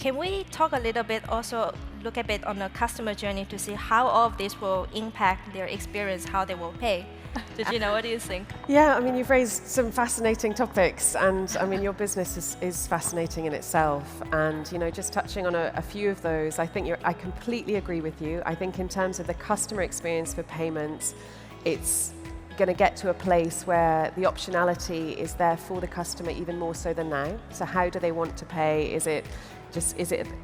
Can we talk a little bit, also look a bit on the customer journey to see how all of this will impact their experience, how they will pay? Gina, what do you think? Yeah, I mean, you've raised some fascinating topics, and I mean, your business is fascinating in itself. And just touching on a few of those, I think I completely agree with you. I think in terms of the customer experience for payments, it's going to get to a place where the optionality is there for the customer even more so than now. So how do they want to pay? Is it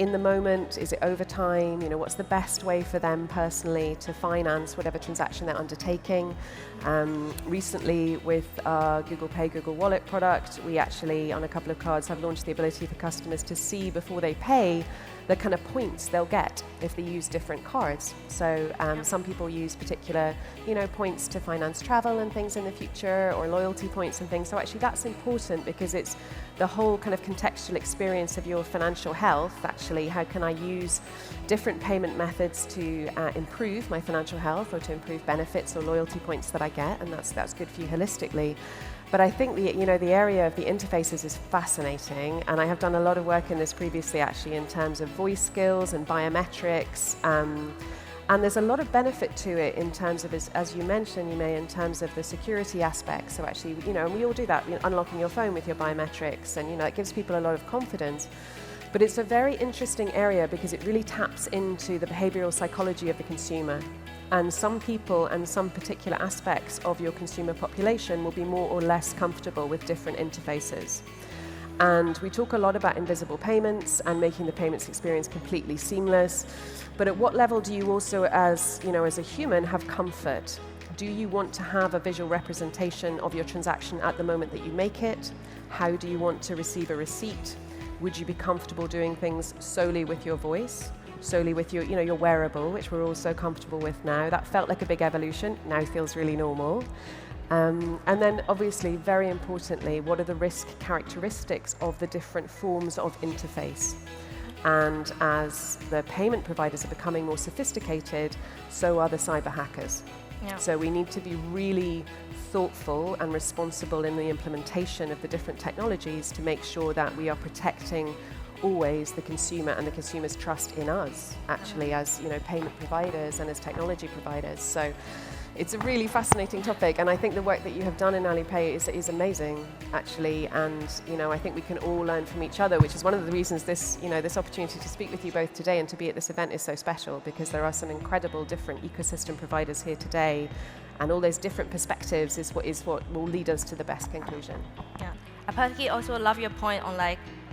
in the moment? Is it over time? What's the best way for them personally to finance whatever transaction they're undertaking? Recently with our Google Pay, Google Wallet product, we actually on a couple of cards have launched the ability for customers to see before they pay the kind of points they'll get if they use different cards. So some people use particular, points to finance travel and things in the future, or loyalty points and things. So actually that's important because it's the whole kind of contextual experience of your financial health. Actually, how can I use different payment methods to improve my financial health, or to improve benefits or loyalty points that I get, and that's good for you holistically. But I think the area of the interfaces is fascinating, and I have done a lot of work in this previously actually in terms of voice skills and biometrics, and there's a lot of benefit to it in terms of, as you mentioned, in terms of the security aspect. So actually, and we all do that, unlocking your phone with your biometrics, and it gives people a lot of confidence. But it's a very interesting area because it really taps into the behavioral psychology of the consumer. And some people and some particular aspects of your consumer population will be more or less comfortable with different interfaces. And we talk a lot about invisible payments and making the payments experience completely seamless. But at what level do you also, as a human, have comfort? Do you want to have a visual representation of your transaction at the moment that you make it? How do you want to receive a receipt? Would you be comfortable doing things solely with your voice? Solely with your wearable, which we're all so comfortable with now. That felt like a big evolution, now feels really normal. And then obviously, very importantly, what are the risk characteristics of the different forms of interface? And as the payment providers are becoming more sophisticated, so are the cyber hackers. Yeah. So we need to be really thoughtful and responsible in the implementation of the different technologies to make sure that we are protecting always the consumer and the consumer's trust in us, actually, as payment providers and as technology providers. So it's a really fascinating topic, and I think the work that you have done in Alipay is amazing, actually. And I think we can all learn from each other, which is one of the reasons this opportunity to speak with you both today and to be at this event is so special, because there are some incredible different ecosystem providers here today, and all those different perspectives is what will lead us to the best conclusion. Yeah, I particularly also love your point on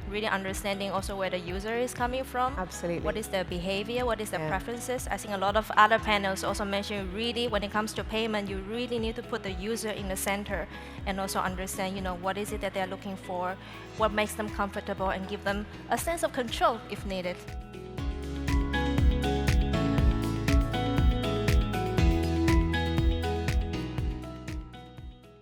really understanding also where the user is coming from. Absolutely. What is their behavior, what is their preferences. I think a lot of other panels also mention really when it comes to payment, you really need to put the user in the center and also understand, what is it that they're looking for, what makes them comfortable, and give them a sense of control if needed.